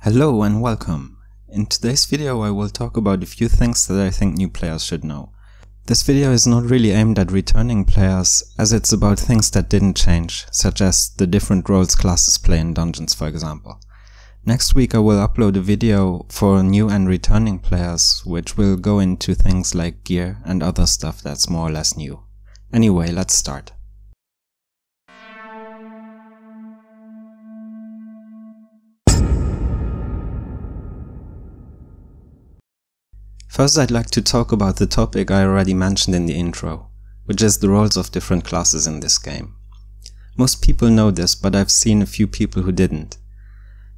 Hello and welcome. In today's video I will talk about a few things that I think new players should know. This video is not really aimed at returning players, as it's about things that didn't change, such as the different roles classes play in dungeons, for example. Next week I will upload a video for new and returning players, which will go into things like gear and other stuff that's more or less new. Anyway, let's start. First, I'd like to talk about the topic I already mentioned in the intro, which is the roles of different classes in this game. Most people know this, but I've seen a few people who didn't.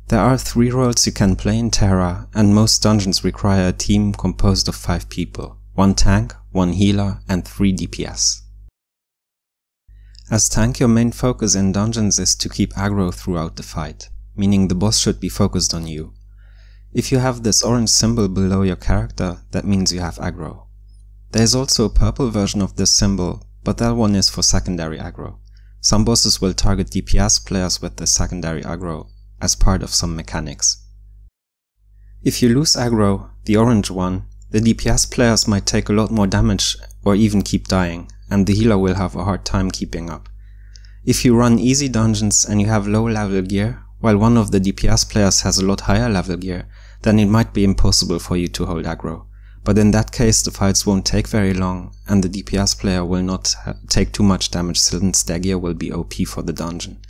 There are 3 roles you can play in Tera, and most dungeons require a team composed of 5 people, 1 tank, 1 healer, and 3 DPS. As tank, your main focus in dungeons is to keep aggro throughout the fight, meaning the boss should be focused on you. If you have this orange symbol below your character, that means you have aggro. There is also a purple version of this symbol, but that one is for secondary aggro. Some bosses will target DPS players with the secondary aggro as part of some mechanics. If you lose aggro, the orange one, the DPS players might take a lot more damage or even keep dying, and the healer will have a hard time keeping up. If you run easy dungeons and you have low level gear, while one of the DPS players has a lot higher level gear, then it might be impossible for you to hold aggro. But in that case the fights won't take very long, and the DPS player will not take too much damage since their gear will be OP for the dungeon.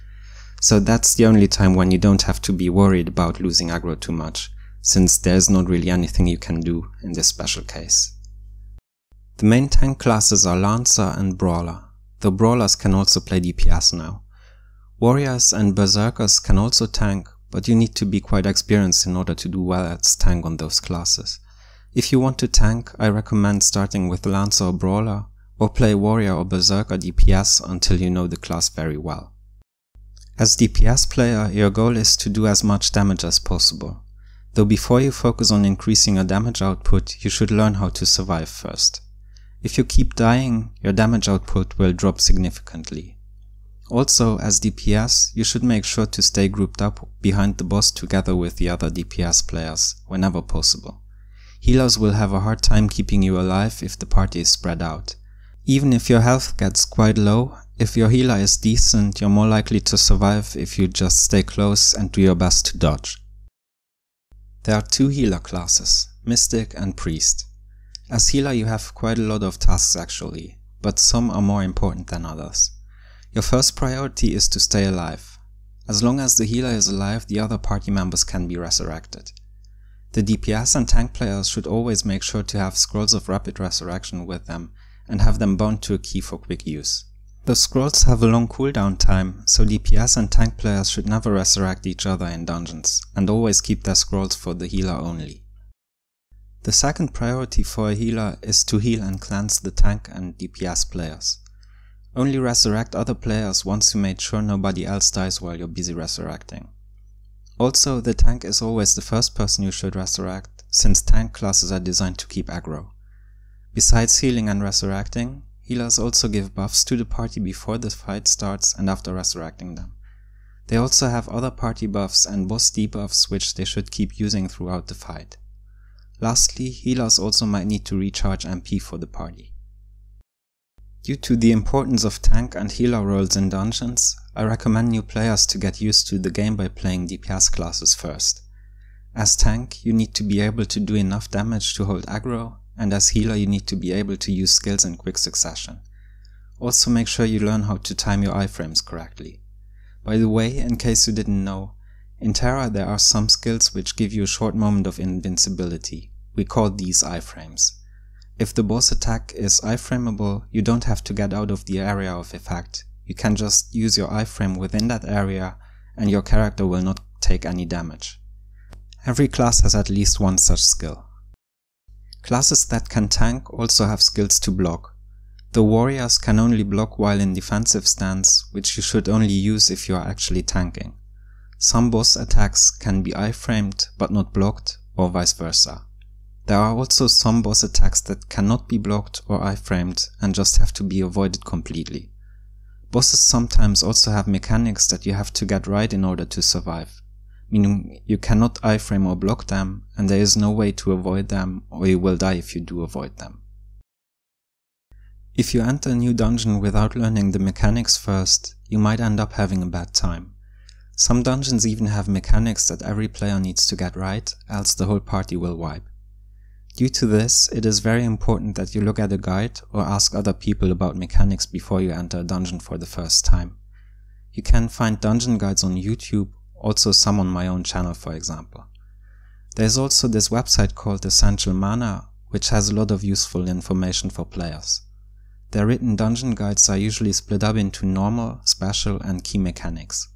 So that's the only time when you don't have to be worried about losing aggro too much, since there's not really anything you can do in this special case. The main tank classes are Lancer and Brawler, though Brawlers can also play DPS now. Warriors and Berserkers can also tank, but you need to be quite experienced in order to do well as tank on those classes. If you want to tank, I recommend starting with Lancer or Brawler, or play Warrior or Berserker DPS until you know the class very well. As DPS player, your goal is to do as much damage as possible, though before you focus on increasing your damage output, you should learn how to survive first. If you keep dying, your damage output will drop significantly. Also, as DPS, you should make sure to stay grouped up behind the boss together with the other DPS players, whenever possible. Healers will have a hard time keeping you alive if the party is spread out. Even if your health gets quite low, if your healer is decent, you're more likely to survive if you just stay close and do your best to dodge. There are 2 healer classes, Mystic and Priest. As healer you have quite a lot of tasks actually, but some are more important than others. Your first priority is to stay alive. As long as the healer is alive, the other party members can be resurrected. The DPS and tank players should always make sure to have scrolls of rapid resurrection with them and have them bound to a key for quick use. The scrolls have a long cooldown time, so DPS and tank players should never resurrect each other in dungeons, and always keep their scrolls for the healer only. The second priority for a healer is to heal and cleanse the tank and DPS players. Only resurrect other players once you made sure nobody else dies while you're busy resurrecting. Also, the tank is always the first person you should resurrect, since tank classes are designed to keep aggro. Besides healing and resurrecting, healers also give buffs to the party before the fight starts and after resurrecting them. They also have other party buffs and boss debuffs which they should keep using throughout the fight. Lastly, healers also might need to recharge MP for the party. Due to the importance of tank and healer roles in dungeons, I recommend new players to get used to the game by playing DPS classes first. As tank, you need to be able to do enough damage to hold aggro, and as healer you need to be able to use skills in quick succession. Also make sure you learn how to time your iframes correctly. By the way, in case you didn't know, in Tera there are some skills which give you a short moment of invincibility. We call these iframes. If the boss attack is iframeable, you don't have to get out of the area of effect. You can just use your iframe within that area and your character will not take any damage. Every class has at least one such skill. Classes that can tank also have skills to block. The warriors can only block while in defensive stance, which you should only use if you are actually tanking. Some boss attacks can be iframed but not blocked, or vice versa. There are also some boss attacks that cannot be blocked or iframed and just have to be avoided completely. Bosses sometimes also have mechanics that you have to get right in order to survive. meaning you cannot iframe or block them, and there is no way to avoid them, or you will die if you do avoid them. If you enter a new dungeon without learning the mechanics first, you might end up having a bad time. Some dungeons even have mechanics that every player needs to get right, else the whole party will wipe. Due to this, it is very important that you look at a guide or ask other people about mechanics before you enter a dungeon for the first time. You can find dungeon guides on YouTube, also some on my own channel for example. There is also this website called Essential Mana, which has a lot of useful information for players. Their written dungeon guides are usually split up into normal, special and key mechanics.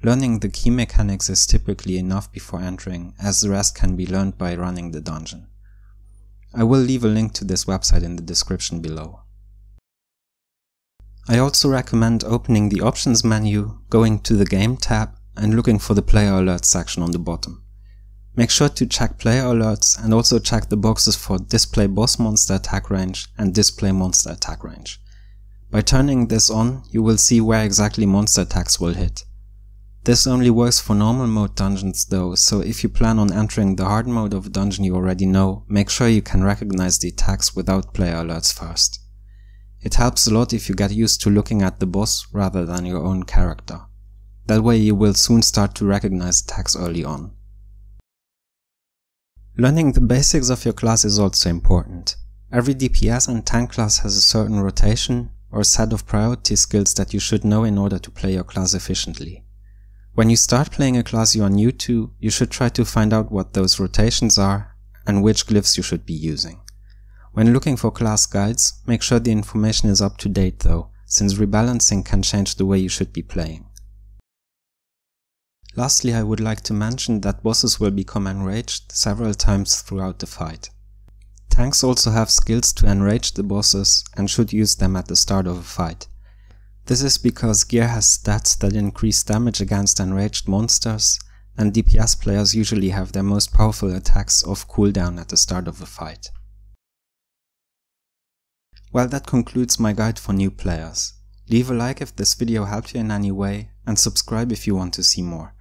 Learning the key mechanics is typically enough before entering, as the rest can be learned by running the dungeon. I will leave a link to this website in the description below. I also recommend opening the options menu, going to the game tab and looking for the player alerts section on the bottom. Make sure to check player alerts and also check the boxes for display boss monster attack range and display monster attack range. By turning this on, you will see where exactly monster attacks will hit. This only works for normal mode dungeons though, so if you plan on entering the hard mode of a dungeon you already know, make sure you can recognize the attacks without player alerts first. It helps a lot if you get used to looking at the boss rather than your own character. That way you will soon start to recognize attacks early on. Learning the basics of your class is also important. Every DPS and tank class has a certain rotation or set of priority skills that you should know in order to play your class efficiently. When you start playing a class you are new to, you should try to find out what those rotations are and which glyphs you should be using. When looking for class guides, make sure the information is up to date though, since rebalancing can change the way you should be playing. Lastly, I would like to mention that bosses will become enraged several times throughout the fight. Tanks also have skills to enrage the bosses and should use them at the start of a fight. This is because gear has stats that increase damage against enraged monsters, and DPS players usually have their most powerful attacks off cooldown at the start of a fight. Well, that concludes my guide for new players. Leave a like if this video helped you in any way, and subscribe if you want to see more.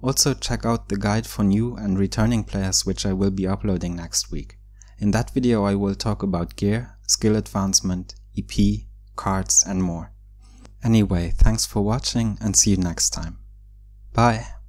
Also check out the guide for new and returning players, which I will be uploading next week. In that video I will talk about gear, skill advancement, EP, cards and more. Anyway, thanks for watching and see you next time. Bye!